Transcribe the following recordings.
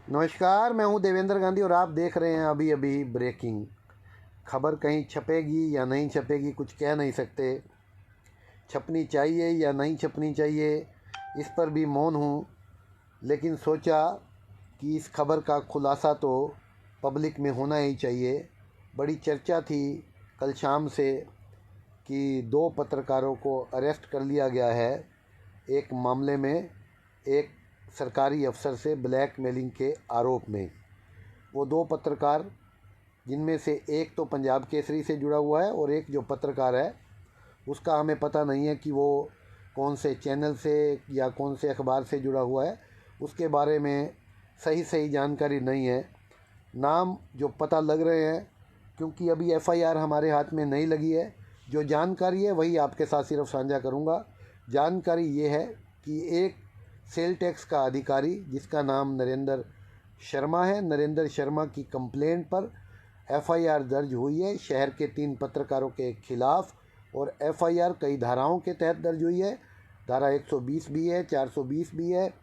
नमस्कार, मैं हूं देवेंद्र गांधी और आप देख रहे हैं अभी अभी ब्रेकिंग खबर। कहीं छपेगी या नहीं छपेगी कुछ कह नहीं सकते। छपनी चाहिए या नहीं छपनी चाहिए इस पर भी मौन हूं, लेकिन सोचा कि इस खबर का खुलासा तो पब्लिक में होना ही चाहिए। बड़ी चर्चा थी कल शाम से कि दो पत्रकारों को अरेस्ट कर लिया गया है एक मामले में, एक सरकारी अफसर से ब्लैकमेलिंग के आरोप में। वो दो पत्रकार, जिनमें से एक तो पंजाब केसरी से जुड़ा हुआ है और एक जो पत्रकार है उसका हमें पता नहीं है कि वो कौन से चैनल से या कौन से अखबार से जुड़ा हुआ है। उसके बारे में सही जानकारी नहीं है। नाम जो पता लग रहे हैं, क्योंकि अभी एफआईआर हमारे हाथ में नहीं लगी है। जो जानकारी है वही आपके साथ सिर्फ साझा करूंगा। जानकारी ये है कि एक सेल टैक्स का अधिकारी जिसका नाम नरेंद्र शर्मा है, नरेंद्र शर्मा की कंप्लेंट पर एफआईआर दर्ज हुई है शहर के 3 पत्रकारों के खिलाफ। और एफआईआर कई धाराओं के तहत दर्ज हुई है। धारा 120 भी है, 420 भी है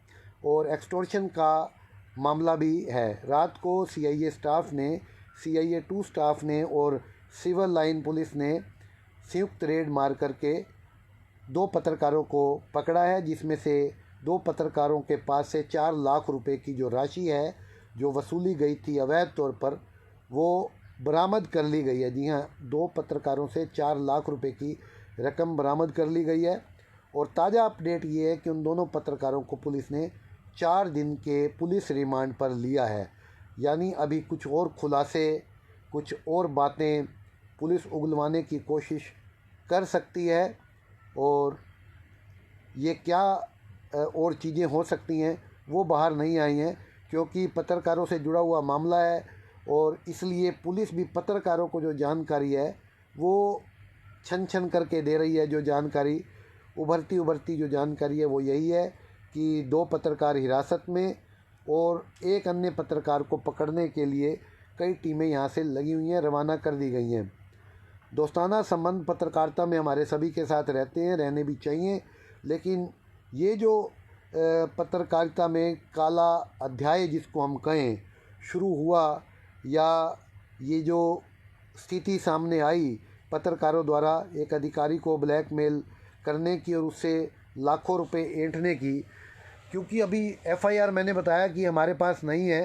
और एक्सटॉर्शन का मामला भी है। रात को सीआईए स्टाफ ने, सीआईए 2 स्टाफ ने और सिविल लाइन पुलिस ने संयुक्त रेड मार करके 2 पत्रकारों को पकड़ा है, जिसमें से 2 पत्रकारों के पास से 4 लाख रुपए की जो राशि है जो वसूली गई थी अवैध तौर पर, वो बरामद कर ली गई है। जी हाँ, 2 पत्रकारों से 4 लाख रुपए की रकम बरामद कर ली गई है। और ताज़ा अपडेट ये है कि उन दोनों पत्रकारों को पुलिस ने 4 दिन के पुलिस रिमांड पर लिया है। यानी अभी कुछ और खुलासे, कुछ और बातें पुलिस उगलवाने की कोशिश कर सकती है। और ये क्या और चीज़ें हो सकती हैं वो बाहर नहीं आई हैं, क्योंकि पत्रकारों से जुड़ा हुआ मामला है। और इसलिए पुलिस भी पत्रकारों को जो जानकारी है वो छन छन करके दे रही है। जो जानकारी उभरती जो जानकारी है वो यही है कि 2 पत्रकार हिरासत में और एक अन्य पत्रकार को पकड़ने के लिए कई टीमें यहाँ से लगी हुई हैं, रवाना कर दी गई हैं। दोस्ताना संबंध पत्रकारिता में हमारे सभी के साथ रहते हैं, रहने भी चाहिए। लेकिन ये जो पत्रकारिता में काला अध्याय जिसको हम कहें शुरू हुआ, या ये जो स्थिति सामने आई पत्रकारों द्वारा एक अधिकारी को ब्लैकमेल करने की और उससे लाखों रुपए ऐंठने की, क्योंकि अभी एफआईआर मैंने बताया कि हमारे पास नहीं है,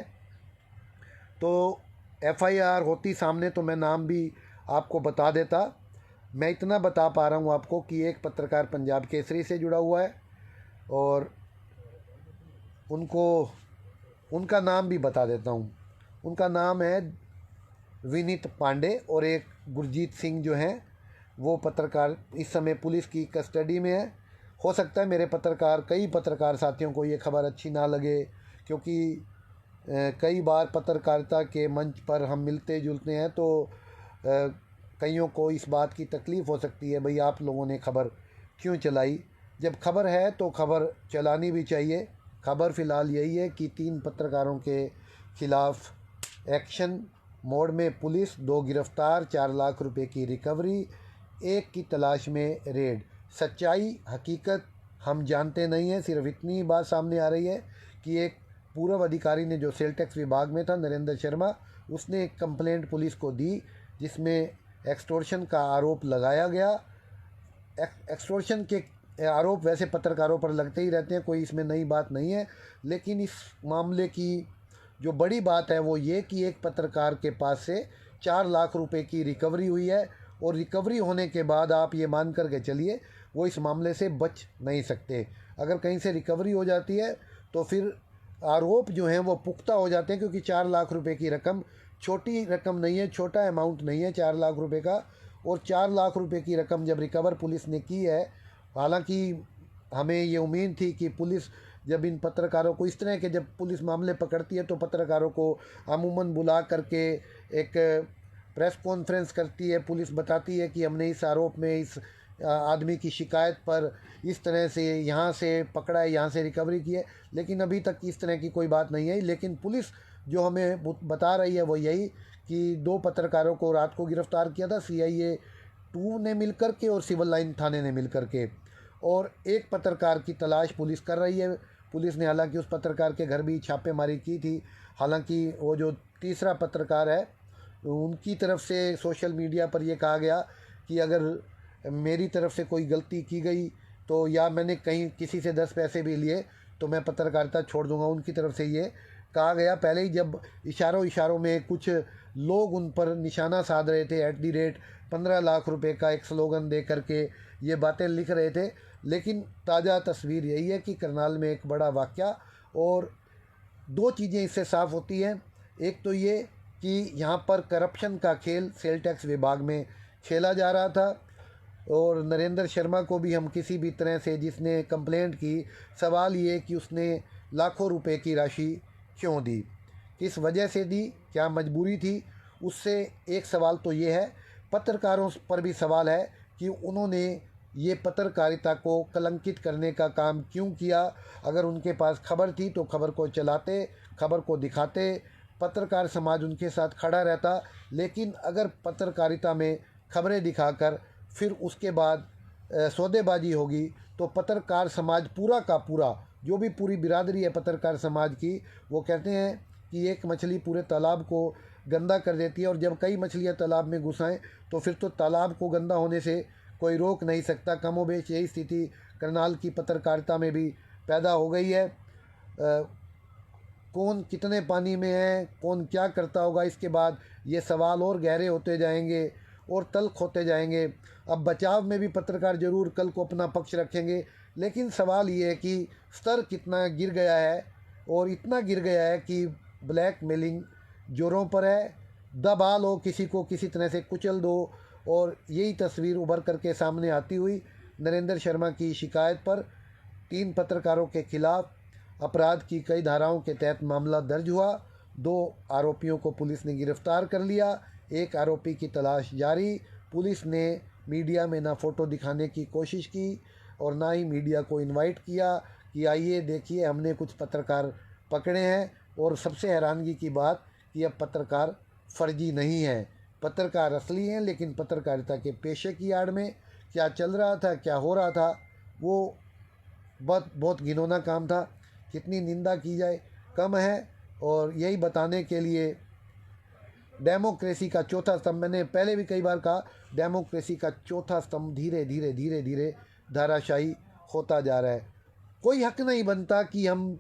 तो एफआईआर होती सामने तो मैं नाम भी आपको बता देता। मैं इतना बता पा रहा हूँ आपको कि एक पत्रकार पंजाब केसरी से जुड़ा हुआ है और उनका नाम भी बता देता हूँ। उनका नाम है विनीत पांडे और एक गुरजीत सिंह जो हैं वो पत्रकार इस समय पुलिस की कस्टडी में है। हो सकता है कई पत्रकार साथियों को ये खबर अच्छी ना लगे, क्योंकि कई बार पत्रकारिता के मंच पर हम मिलते जुलते हैं तो कईयों को इस बात की तकलीफ़ हो सकती है, भाई आप लोगों ने खबर क्यों चलाई। जब खबर है तो खबर चलानी भी चाहिए। खबर फ़िलहाल यही है कि 3 पत्रकारों के खिलाफ एक्शन मोड में पुलिस, 2 गिरफ्तार, 4 लाख रुपए की रिकवरी, एक की तलाश में रेड। सच्चाई हकीकत हम जानते नहीं हैं, सिर्फ इतनी बात सामने आ रही है कि एक पूर्व अधिकारी ने जो सेल टैक्स विभाग में था, नरेंद्र शर्मा, उसने एक कंप्लेंट पुलिस को दी जिसमें एक्सटॉर्शन का आरोप लगाया गया। एक्सटॉर्शन के आरोप वैसे पत्रकारों पर लगते ही रहते हैं, कोई इसमें नई बात नहीं है। लेकिन इस मामले की जो बड़ी बात है वो ये कि एक पत्रकार के पास से 4 लाख रुपए की रिकवरी हुई है। और रिकवरी होने के बाद आप ये मान कर के चलिए वो इस मामले से बच नहीं सकते। अगर कहीं से रिकवरी हो जाती है तो फिर आरोप जो हैं वो पुख्ता हो जाते हैं, क्योंकि 4 लाख रुपए की रकम छोटी रकम नहीं है, छोटा अमाउंट नहीं है 4 लाख रुपए का। और 4 लाख रुपए की रकम जब रिकवर पुलिस ने की है, हालांकि हमें ये उम्मीद थी कि पुलिस जब इन पत्रकारों को इस तरह के जब पुलिस मामले पकड़ती है तो पत्रकारों को अमूमन बुला करके एक प्रेस कॉन्फ्रेंस करती है, पुलिस बताती है कि हमने इस आरोप में इस आदमी की शिकायत पर इस तरह से यहाँ से पकड़ा है, यहाँ से रिकवरी की है। लेकिन अभी तक इस तरह की कोई बात नहीं आई। लेकिन पुलिस जो हमें बता रही है वो यही कि 2 पत्रकारों को रात को गिरफ्तार किया था, सीआईए 2 ने मिल कर के और सिविल लाइन थाने ने मिल कर के, और एक पत्रकार की तलाश पुलिस कर रही है। पुलिस ने हालांकि उस पत्रकार के घर भी छापेमारी की थी। हालांकि वो जो तीसरा पत्रकार है उनकी तरफ से सोशल मीडिया पर ये कहा गया कि अगर मेरी तरफ से कोई गलती की गई तो या मैंने कहीं किसी से 10 पैसे भी लिए तो मैं पत्रकारिता छोड़ दूंगा। उनकी तरफ से ये कहा गया। पहले ही जब इशारों में कुछ लोग उन पर निशाना साध रहे थे, @15 लाख रुपए का एक स्लोगन दे करके ये बातें लिख रहे थे। लेकिन ताज़ा तस्वीर यही है कि करनाल में एक बड़ा वाक़या, और दो चीज़ें इससे साफ़ होती हैं। एक तो ये कि यहाँ पर करप्शन का खेल सेल टैक्स विभाग में खेला जा रहा था, और नरेंद्र शर्मा को भी हम किसी भी तरह से, जिसने कंप्लेंट की, सवाल ये कि उसने लाखों रुपए की राशि क्यों दी, किस वजह से दी, क्या मजबूरी थी, उससे एक सवाल तो ये है। पत्रकारों पर भी सवाल है कि उन्होंने ये पत्रकारिता को कलंकित करने का काम क्यों किया। अगर उनके पास खबर थी तो खबर को चलाते, खबर को दिखाते, पत्रकार समाज उनके साथ खड़ा रहता। लेकिन अगर पत्रकारिता में खबरें दिखाकर फिर उसके बाद सौदेबाजी होगी तो पत्रकार समाज पूरा का पूरा, जो भी पूरी बिरादरी है पत्रकार समाज की, वो कहते हैं कि एक मछली पूरे तालाब को गंदा कर देती है, और जब कई मछलियाँ तालाब में घुस आएँ तो फिर तो तालाब को गंदा होने से कोई रोक नहीं सकता। कमोबेश यही स्थिति करनाल की पत्रकारिता में भी पैदा हो गई है। कौन कितने पानी में है, कौन क्या करता होगा, इसके बाद ये सवाल और गहरे होते जाएंगे और तल्ख होते जाएंगे। अब बचाव में भी पत्रकार ज़रूर कल को अपना पक्ष रखेंगे, लेकिन सवाल ये है कि स्तर कितना गिर गया है, और इतना गिर गया है कि ब्लैक मेलिंग जोरों पर है। दबा लो किसी को, किसी तरह से कुचल दो, और यही तस्वीर उभर करके सामने आती हुई नरेंद्र शर्मा की शिकायत पर 3 पत्रकारों के खिलाफ अपराध की कई धाराओं के तहत मामला दर्ज हुआ। 2 आरोपियों को पुलिस ने गिरफ्तार कर लिया, 1 आरोपी की तलाश जारी। पुलिस ने मीडिया में ना फ़ोटो दिखाने की कोशिश की और ना ही मीडिया को इनवाइट किया कि आइए देखिए हमने कुछ पत्रकार पकड़े हैं। और सबसे हैरानगी की बात कि अब पत्रकार फर्जी नहीं है, पत्रकार असली हैं। लेकिन पत्रकारिता के पेशे की आड़ में क्या चल रहा था, क्या हो रहा था, वो बहुत घिनौना काम था। कितनी निंदा की जाए कम है। और यही बताने के लिए डेमोक्रेसी का चौथा स्तंभ, मैंने पहले भी कई बार कहा, डेमोक्रेसी का चौथा स्तंभ धीरे धीरे धाराशायी होता जा रहा है। कोई हक नहीं बनता कि हम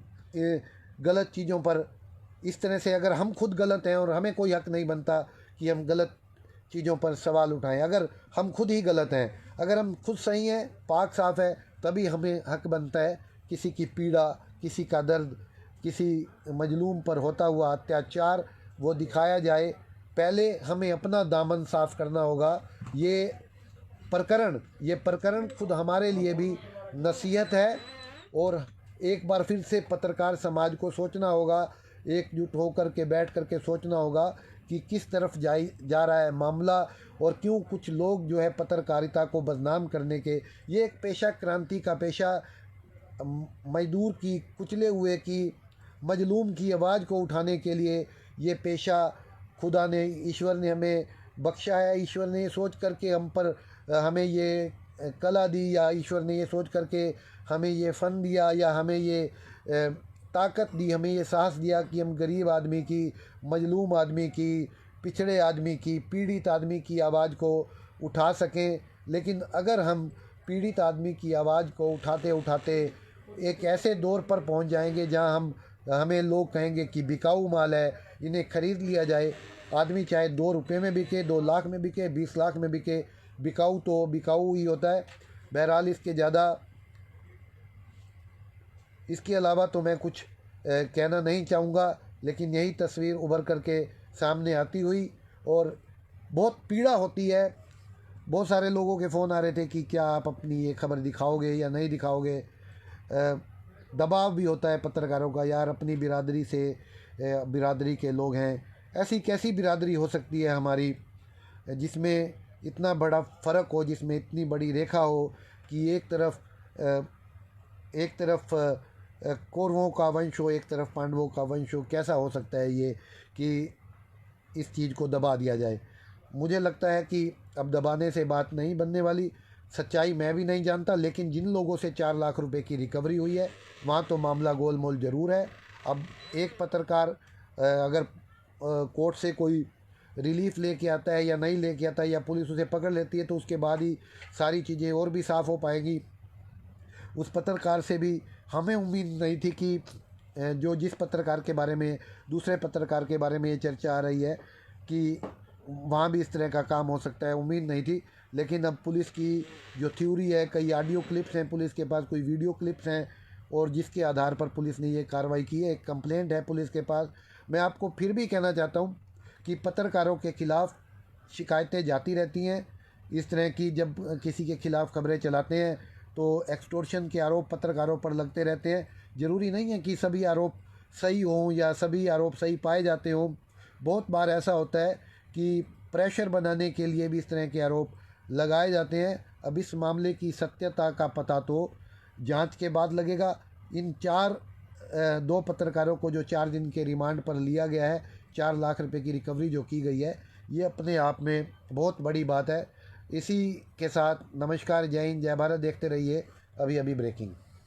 गलत चीज़ों पर इस तरह से, अगर हम खुद गलत हैं, और हमें कोई हक नहीं बनता कि हम गलत चीज़ों पर सवाल उठाएं। अगर हम खुद ही गलत हैं, अगर हम खुद सही हैं, पाक साफ़ है, तभी हमें हक बनता है किसी की पीड़ा, किसी का दर्द, किसी मजलूम पर होता हुआ अत्याचार वो दिखाया जाए। पहले हमें अपना दामन साफ़ करना होगा। ये प्रकरण खुद हमारे लिए भी नसीहत है, और एक बार फिर से पत्रकार समाज को सोचना होगा, एकजुट होकर के बैठ कर के सोचना होगा कि किस तरफ जा रहा है मामला, और क्यों कुछ लोग जो है पत्रकारिता को बदनाम करने के, ये एक पेशा, क्रांति का पेशा, मजदूर की, कुचले हुए की, मजलूम की आवाज़ को उठाने के लिए ये पेशा खुदा ने, ईश्वर ने हमें बख्शा है। ईश्वर ने ये सोच करके हम पर हमें ये कला दी, या ईश्वर ने ये सोच करके हमें ये फ़न दिया, या हमें ये ताकत दी, हमें ये साहस दिया कि हम गरीब आदमी की, मजलूम आदमी की, पिछड़े आदमी की, पीड़ित आदमी की आवाज़ को उठा सकें। लेकिन अगर हम पीड़ित आदमी की आवाज़ को उठाते उठाते एक ऐसे दौर पर पहुंच जाएंगे जहां हमें लोग कहेंगे कि बिकाऊ माल है, इन्हें ख़रीद लिया जाए, आदमी चाहे 2 रुपये में बिके, 2 लाख में बिके, 20 लाख में बिके, बिकाऊ तो बिकाऊ ही होता है। बहरहाल इसके अलावा तो मैं कुछ कहना नहीं चाहूँगा। लेकिन यही तस्वीर उभर करके सामने आती हुई, और बहुत पीड़ा होती है। बहुत सारे लोगों के फ़ोन आ रहे थे कि क्या आप अपनी ये खबर दिखाओगे या नहीं दिखाओगे। दबाव भी होता है पत्रकारों का, यार अपनी बिरादरी के लोग हैं, ऐसी कैसी बिरादरी हो सकती है हमारी जिसमें इतना बड़ा फ़र्क हो, जिसमें इतनी बड़ी रेखा हो कि एक तरफ कौरवों का वंश हो, एक तरफ पांडवों का वंश हो। कैसा हो सकता है ये कि इस चीज़ को दबा दिया जाए। मुझे लगता है कि अब दबाने से बात नहीं बनने वाली। सच्चाई मैं भी नहीं जानता, लेकिन जिन लोगों से 4 लाख रुपए की रिकवरी हुई है वहाँ तो मामला गोलमोल ज़रूर है। अब एक पत्रकार अगर कोर्ट से कोई रिलीफ लेके आता है या नहीं लेके आता है, या पुलिस उसे पकड़ लेती है, तो उसके बाद ही सारी चीज़ें और भी साफ़ हो पाएंगी। उस पत्रकार से भी हमें उम्मीद नहीं थी कि जो जिस पत्रकार के बारे में, दूसरे पत्रकार के बारे में ये चर्चा आ रही है कि वहाँ भी इस तरह का काम हो सकता है, उम्मीद नहीं थी। लेकिन अब पुलिस की जो थ्योरी है, कई ऑडियो क्लिप्स हैं पुलिस के पास, कोई वीडियो क्लिप्स हैं, और जिसके आधार पर पुलिस ने ये कार्रवाई की है, एक कंप्लेंट है पुलिस के पास। मैं आपको फिर भी कहना चाहता हूँ कि पत्रकारों के ख़िलाफ़ शिकायतें जाती रहती हैं। इस तरह की जब किसी के ख़िलाफ़ खबरें चलाते हैं तो एक्सटॉर्शन के आरोप पत्रकारों पर लगते रहते हैं। ज़रूरी नहीं है कि सभी आरोप सही हों या सभी आरोप सही पाए जाते हों। बहुत बार ऐसा होता है कि प्रेशर बनाने के लिए भी इस तरह के आरोप लगाए जाते हैं। अब इस मामले की सत्यता का पता तो जांच के बाद लगेगा। इन दो पत्रकारों को जो 4 दिन के रिमांड पर लिया गया है, 4 लाख रुपए की रिकवरी जो की गई है, ये अपने आप में बहुत बड़ी बात है। इसी के साथ नमस्कार, जय हिंद, जय भारत। देखते रहिए अभी अभी ब्रेकिंग।